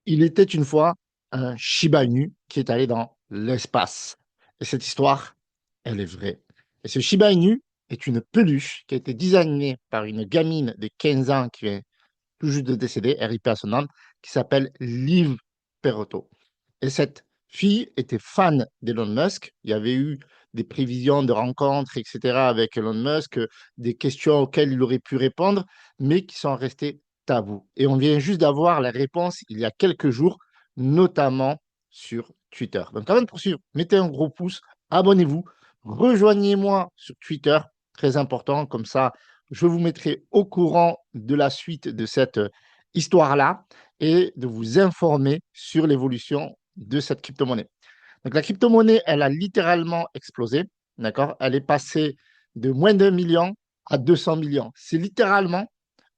Il était une fois un Shiba Inu qui est allé dans l'espace. Et cette histoire, elle est vraie. Et ce Shiba Inu est une peluche qui a été designée par une gamine de 15 ans qui est tout juste de décédée, RIP à son nom, qui s'appelle Liv Perotto. Et cette fille était fan d'Elon Musk. Il y avait eu des prévisions de rencontres, etc., avec Elon Musk, des questions auxquelles il aurait pu répondre, mais qui sont restées tabous. Et on vient juste d'avoir la réponse il y a quelques jours, notamment sur Twitter. Donc avant de poursuivre, mettez un gros pouce, abonnez-vous, rejoignez-moi sur Twitter, très important, comme ça je vous mettrai au courant de la suite de cette histoire-là et de vous informer sur l'évolution de cette crypto-monnaie. Donc la crypto-monnaie, elle a littéralement explosé, d'accord? Elle est passée de moins d'un million à 200 millions. C'est littéralement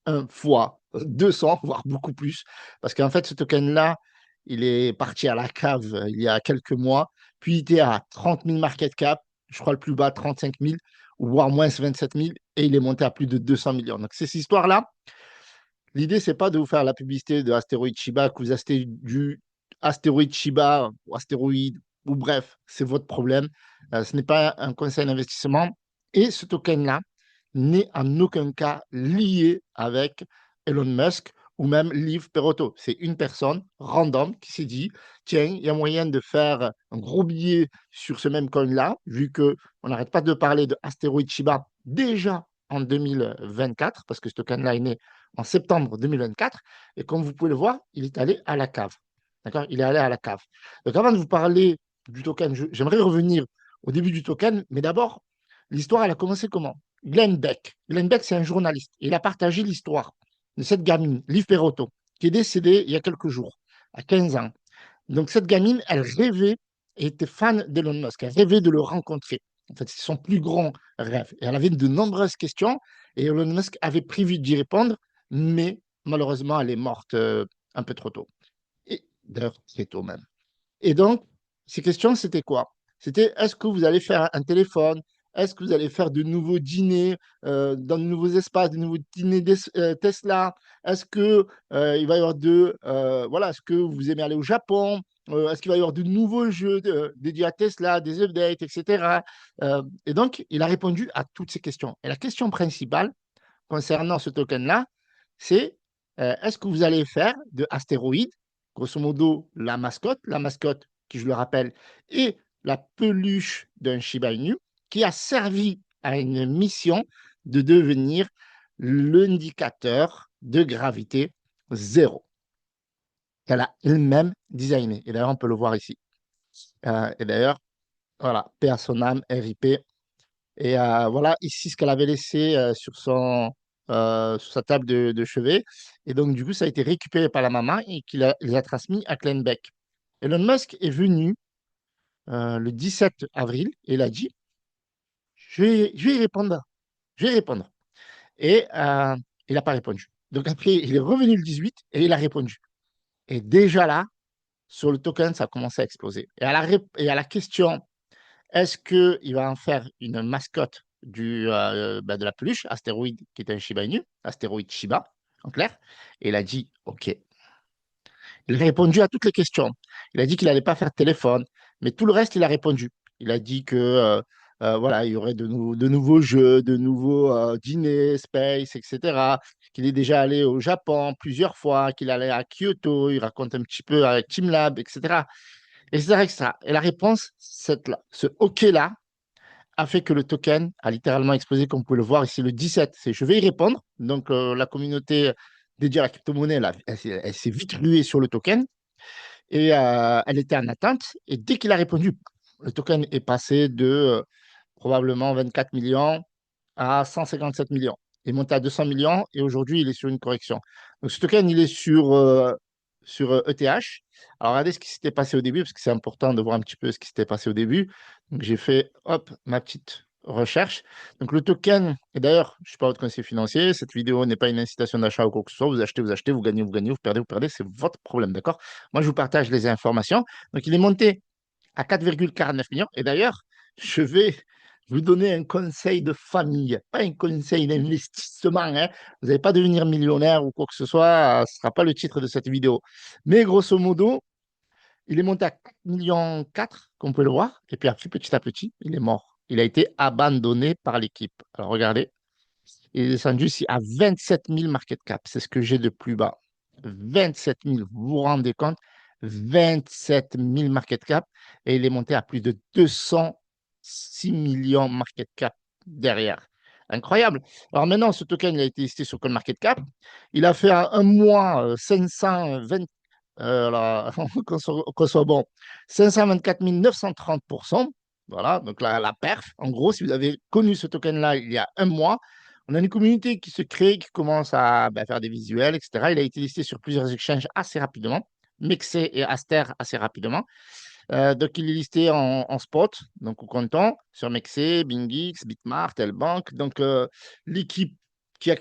un fois 200, voire beaucoup plus, parce qu'en fait, ce token-là, il est parti à la cave il y a quelques mois, puis il était à 30 000 market cap, je crois le plus bas 35 000, voire moins 27 000, et il est monté à plus de 200 millions. Donc, c'est cette histoire-là. L'idée, c'est pas de vous faire la publicité de Astéroïde Shiba, que vous achetez du Astéroïde Shiba ou Astéroïde, ou bref, c'est votre problème. Ce n'est pas un conseil d'investissement. Et ce token-là n'est en aucun cas lié avec Elon Musk ou même Liv Perotto. C'est une personne random qui s'est dit, tiens, il y a moyen de faire un gros billet sur ce même coin-là, vu qu'on n'arrête pas de parler de Astéroïde Shiba déjà en 2024, parce que ce token-là est né en septembre 2024. Et comme vous pouvez le voir, il est allé à la cave. D'accord? Il est allé à la cave. Donc avant de vous parler du token, j'aimerais revenir au début du token, mais d'abord, l'histoire, elle a commencé comment? Glenn Beck. Glenn Beck, c'est un journaliste. Il a partagé l'histoire de cette gamine, Liv Perotto, qui est décédée il y a quelques jours, à 15 ans. Donc cette gamine, elle rêvait et était fan d'Elon Musk. Elle rêvait de le rencontrer. En fait, c'est son plus grand rêve. Et elle avait de nombreuses questions et Elon Musk avait prévu d'y répondre, mais malheureusement, elle est morte un peu trop tôt. Et d'ailleurs, très tôt même. Et donc, ces questions, c'était quoi? C'était est-ce que vous allez faire un téléphone? Est-ce que vous allez faire de nouveaux dîners dans de nouveaux espaces, de nouveaux dîners Tesla? Est-ce que il va y avoir voilà, est-ce que vous aimez aller au Japon? Est-ce qu'il va y avoir de nouveaux jeux dédiés à Tesla, des updates, etc. Et donc, il a répondu à toutes ces questions. Et la question principale concernant ce token-là, c'est est-ce que vous allez faire de astéroïdes, grosso modo la mascotte qui, je le rappelle, est la peluche d'un Shiba Inu, qui a servi à une mission de devenir l'indicateur de gravité zéro qu'elle a elle-même designé. Et d'ailleurs, on peut le voir ici. Et d'ailleurs, voilà, paix à son âme, RIP. Et voilà ici ce qu'elle avait laissé sur sa table de chevet. Et donc, du coup, ça a été récupéré par la maman et il a transmis à Glenn Beck. Elon Musk est venu le 17 avril et il a dit, je vais y répondre. Je vais y répondre. Et il n'a pas répondu. Donc après, il est revenu le 18 et il a répondu. Et déjà là, sur le token, ça a commencé à exploser. Et à la question, est-ce qu'il va en faire une mascotte de la peluche, Astéroïde, qui est un Shiba Inu, Astéroïde Shiba, en clair? Et il a dit OK. Il a répondu à toutes les questions. Il a dit qu'il n'allait pas faire de téléphone, mais tout le reste, il a répondu. Il a dit que voilà, il y aurait de nouveaux jeux, de nouveaux dîners, space, etc. Qu'il est déjà allé au Japon plusieurs fois, qu'il allait à Kyoto, il raconte un petit peu avec TeamLab, etc. Etc., etc. Et la réponse, ce OK-là, a fait que le token a littéralement explosé, comme vous pouvez le voir ici le 17. Je vais y répondre. Donc, la communauté dédiée à la crypto-monnaie, elle s'est vite ruée sur le token et elle était en attente. Et dès qu'il a répondu, le token est passé de probablement 24 millions à 157 millions. Il est monté à 200 millions et aujourd'hui, il est sur une correction. Donc, ce token, il est sur ETH. Alors, regardez ce qui s'était passé au début, parce que c'est important de voir un petit peu ce qui s'était passé au début. Donc, j'ai fait, hop, ma petite recherche. Donc, le token, et d'ailleurs, je ne suis pas votre conseiller financier, cette vidéo n'est pas une incitation d'achat ou quoi que ce soit. Vous achetez, vous gagnez, vous perdez, c'est votre problème, d'accord? Moi, je vous partage les informations. Donc, il est monté à 4,49 millions. Et d'ailleurs, je vais vous donner un conseil de famille, pas un conseil d'investissement, hein. Vous n'allez pas devenir millionnaire ou quoi que ce soit, ce ne sera pas le titre de cette vidéo. Mais grosso modo, il est monté à 4 millions 4, comme vous pouvez le voir, et puis après, petit à petit, il est mort. Il a été abandonné par l'équipe. Alors regardez, il est descendu ici à 27 000 market cap. C'est ce que j'ai de plus bas. 27 000, vous vous rendez compte? 27 000 market cap et il est monté à plus de 206 millions market cap derrière. Incroyable. Alors maintenant, ce token il a été listé sur CoinMarketCap. Il a fait un mois 520, alors, qu'on soit bon, 524 930%. Voilà, donc la perf. En gros, si vous avez connu ce token-là il y a un mois, on a une communauté qui se crée, qui commence à faire des visuels, etc. Il a été listé sur plusieurs exchanges assez rapidement, Mexer et Aster assez rapidement. Donc, il est listé en spot, donc au comptant, sur Mexer, BingX, Bitmart, Lbank. Donc, l'équipe qui a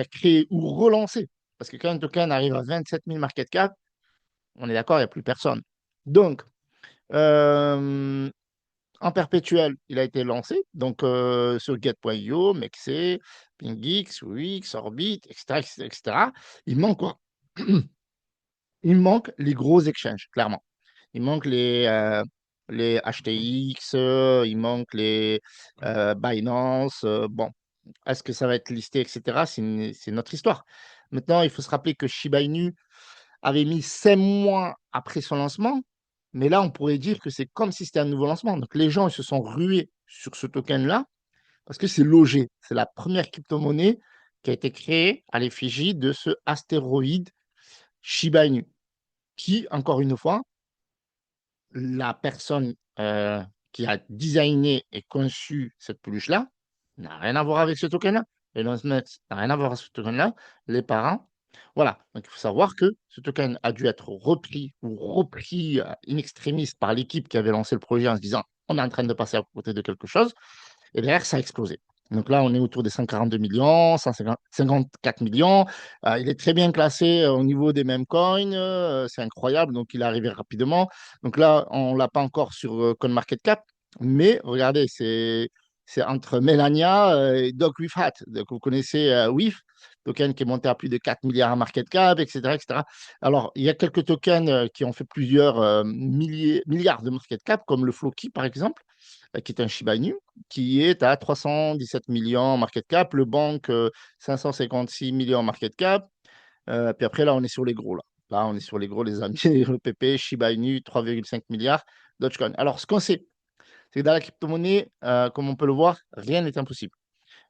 créé ou relancé, parce que quand un token arrive à 27 000 market cap, on est d'accord, il n'y a plus personne. Donc, euh, en perpétuel, il a été lancé, donc sur Get.io, Mexer, PingX, Wix, Orbit, etc., etc., etc. Il manque quoi? Il manque les gros exchanges, clairement. Il manque les HTX, il manque les Binance. Bon, est-ce que ça va être listé, etc. C'est notre histoire. Maintenant, il faut se rappeler que Shiba Inu avait mis 5 mois après son lancement, mais là, on pourrait dire que c'est comme si c'était un nouveau lancement. Donc, les gens ils se sont rués sur ce token-là parce que c'est logé. C'est la première crypto-monnaie qui a été créée à l'effigie de ce astéroïde Shiba Inu, qui, encore une fois, la personne qui a designé et conçu cette peluche-là n'a rien à voir avec ce token-là. Elon Musk n'a rien à voir avec ce token-là. Les parents, voilà. Donc, il faut savoir que ce token a dû être repris in extremis par l'équipe qui avait lancé le projet en se disant on est en train de passer à côté de quelque chose. Et derrière, ça a explosé. Donc là, on est autour des 142 millions, 154 millions. Il est très bien classé au niveau des mêmes coins. C'est incroyable. Donc, il est arrivé rapidement. Donc là, on ne l'a pas encore sur CoinMarketCap. Mais regardez, c'est entre Melania et Doc with Hat. Donc, vous connaissez WIF, token qui est monté à plus de 4 milliards en market cap, etc., etc. Alors, il y a quelques tokens qui ont fait plusieurs milliards de market cap, comme le Floki, par exemple, qui est un Shiba Inu qui est à 317 millions market cap, le banque 556 millions market cap. Puis après, là, on est sur les gros. Là, on est sur les gros, les amis. Le PP, Shiba Inu, 3,5 milliards, Dogecoin. Alors, ce qu'on sait, c'est que dans la crypto-monnaie, comme on peut le voir, rien n'est impossible.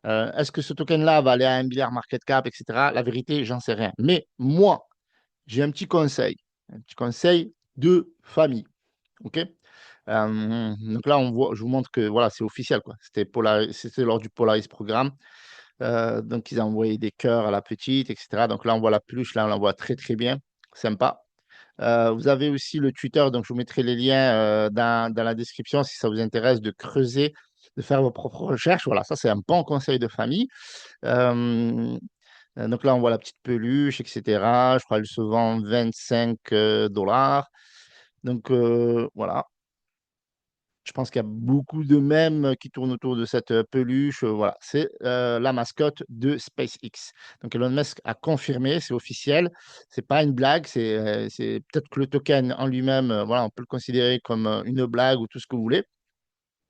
Est-ce que ce token-là va aller à 1 milliard market cap, etc. La vérité, j'en sais rien. Mais moi, j'ai un petit conseil de famille. OK? Donc là, je vous montre que voilà, c'est officiel, quoi. C'était lors du Polaris programme. Donc, ils ont envoyé des cœurs à la petite, etc. Donc là, on voit la peluche, là, on la voit très, très bien. Sympa. Vous avez aussi le Twitter, donc je vous mettrai les liens dans la description si ça vous intéresse de creuser, de faire vos propres recherches. Voilà, ça, c'est un bon conseil de famille. Euh, donc là, on voit la petite peluche, etc. Je crois qu'elle se vend 25 dollars. Donc voilà. Je pense qu'il y a beaucoup de mèmes qui tournent autour de cette peluche. Voilà, c'est la mascotte de SpaceX. Donc Elon Musk a confirmé, c'est officiel. C'est pas une blague. C'est peut-être que le token en lui-même, voilà, on peut le considérer comme une blague ou tout ce que vous voulez.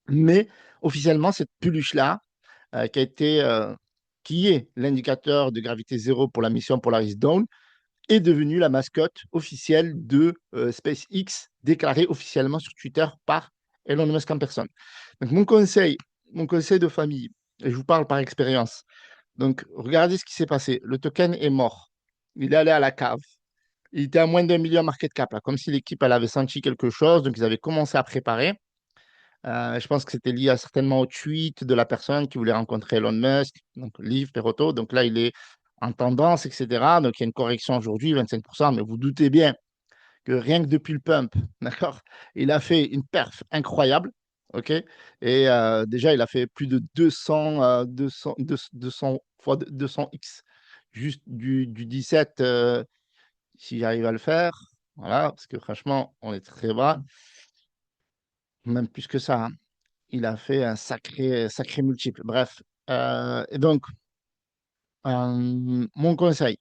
Mais officiellement, cette peluche-là, qui est l'indicateur de gravité zéro pour la mission Polaris Dawn, est devenue la mascotte officielle de SpaceX, déclarée officiellement sur Twitter par Elon Musk en personne. Donc, mon conseil de famille, et je vous parle par expérience. Donc, regardez ce qui s'est passé. Le token est mort. Il est allé à la cave. Il était à moins d'1 million market cap, là, comme si l'équipe elle avait senti quelque chose. Donc, ils avaient commencé à préparer. Je pense que c'était lié certainement au tweet de la personne qui voulait rencontrer Elon Musk, donc Liv Perotto. Donc là, il est en tendance, etc. Donc il y a une correction aujourd'hui, 25%, mais vous doutez bien que rien que depuis le pump, d'accord, il a fait une perf incroyable, ok? Et déjà, il a fait plus de 200 fois 200x, juste du 17, si j'arrive à le faire, voilà, parce que franchement, on est très bas, même plus que ça, hein. il a fait un sacré multiple. Bref, et donc, mon conseil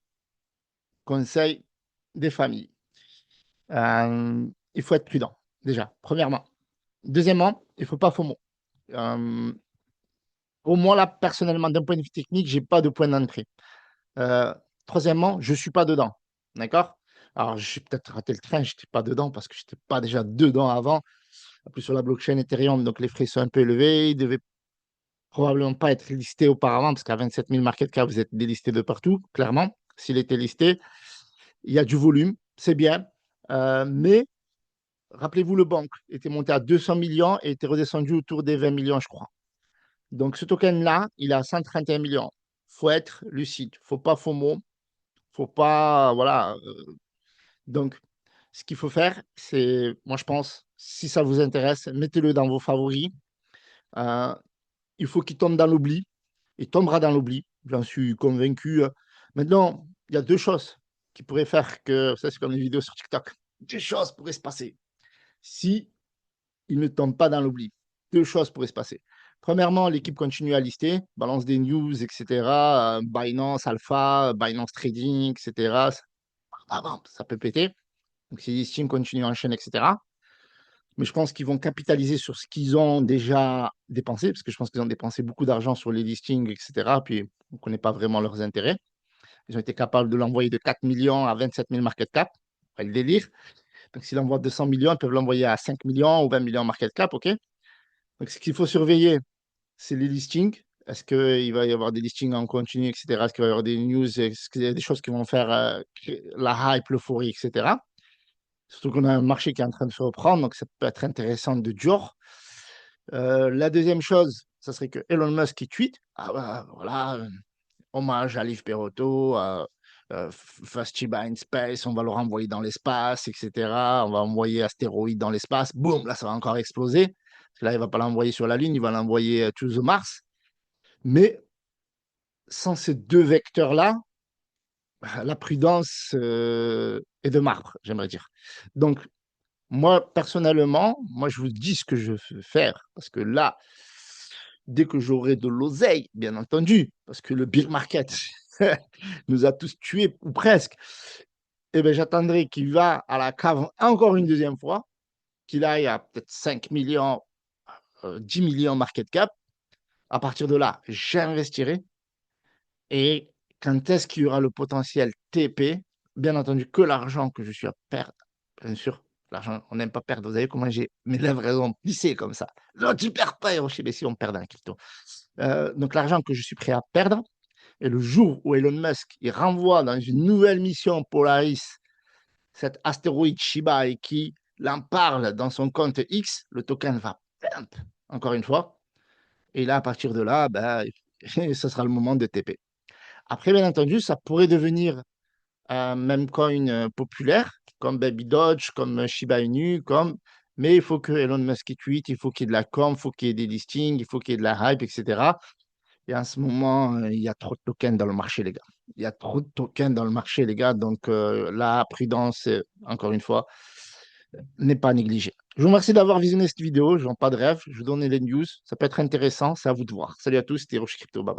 des familles, il faut être prudent, déjà, premièrement. Deuxièmement, il ne faut pas FOMO. Euh, Pour moi, là, personnellement, d'un point de vue technique, j'ai pas de point d'entrée. Euh, Troisièmement, je suis pas dedans. D'accord? Alors, j'ai peut-être raté le train, j'étais pas dedans parce que j'étais pas déjà dedans avant. En plus, sur la blockchain Ethereum, donc les frais sont un peu élevés. Ils devaient probablement pas être listés auparavant parce qu'à 27 000 market cap, vous êtes délisté de partout, clairement. S'il était listé, il y a du volume, c'est bien. Mais rappelez-vous, le banque était monté à 200 millions et était redescendu autour des 20 millions, je crois. Donc, ce token-là, il a 131 millions. Faut être lucide. Faut pas FOMO. Faut pas. Voilà. Donc, ce qu'il faut faire, c'est, moi, je pense, si ça vous intéresse, mettez-le dans vos favoris. Euh, il faut qu'il tombe dans l'oubli. Il tombera dans l'oubli. J'en suis convaincu. Maintenant, il y a deux choses qui pourraient faire que. Ça, c'est comme les vidéos sur TikTok. Deux choses pourraient se passer. Si il ne tombe pas dans l'oubli. Deux choses pourraient se passer. Premièrement, l'équipe continue à lister, balance des news, etc. Binance Alpha, Binance Trading, etc. Ça peut péter. Donc, si les listings continuent en chaîne, etc. Mais je pense qu'ils vont capitaliser sur ce qu'ils ont déjà dépensé, parce que je pense qu'ils ont dépensé beaucoup d'argent sur les listings, etc. Puis, on ne connaît pas vraiment leurs intérêts. Ils ont été capables de l'envoyer de 4 millions à 27 000 market cap. Après le délire. Donc, s'ils envoient 200 millions, ils peuvent l'envoyer à 5 millions ou 20 millions market cap, OK? Donc, ce qu'il faut surveiller, c'est les listings. Est-ce qu'il va y avoir des listings en continu, etc. Est-ce qu'il va y avoir des news? Est-ce qu'il y a des choses qui vont faire la hype, l'euphorie, etc. Surtout qu'on a un marché qui est en train de se reprendre, donc ça peut être intéressant de jour. La deuxième chose, ça serait que Elon Musk qui tweet, ah bah, voilà, hommage à Liv Perotto, First Chiba in Space, on va le renvoyer dans l'espace, etc. On va envoyer astéroïde dans l'espace, boum, là ça va encore exploser. Parce que là, il ne va pas l'envoyer sur la Lune, il va l'envoyer to the Mars. Mais sans ces deux vecteurs-là, la prudence est de marbre, j'aimerais dire. Donc, moi, personnellement, moi, je vous dis ce que je veux faire. Parce que là, dès que j'aurai de l'oseille, bien entendu, parce que le beer market nous a tous tués, ou presque, eh bien, j'attendrai qu'il va à la cave encore une deuxième fois, qu'il aille à peut-être 5 millions, 10 millions market cap. À partir de là, j'investirai. Et quand est-ce qu'il y aura le potentiel TP? Bien entendu, que l'argent que je suis à perdre, bien sûr. L'argent, on n'aime pas perdre. Vous savez comment j'ai mes lèvres, elles ont plissé comme ça. Non, tu perds pas, Hiroshi, mais si on perd dans la crypto. Donc, l'argent que je suis prêt à perdre, et le jour où Elon Musk il renvoie dans une nouvelle mission Polaris cet astéroïde Shiba et qui l'en parle dans son compte X, le token va pump, encore une fois. Et là, à partir de là, ben, ce sera le moment de TP. Après, bien entendu, ça pourrait devenir un même coin populaire, comme Baby Doge, comme Shiba Inu, comme... mais il faut que Elon Musk tweet, il faut qu'il y ait de la com, il faut qu'il y ait des listings, il faut qu'il y ait de la hype, etc. Et en ce moment, il y a trop de tokens dans le marché, les gars. Il y a trop de tokens dans le marché, les gars. Donc, la prudence, encore une fois, n'est pas négligée. Je vous remercie d'avoir visionné cette vidéo. Je n'ai pas de rêve. Je vous donne les news. Ça peut être intéressant. C'est à vous de voir. Salut à tous. C'était Roche Crypto. Bye bye.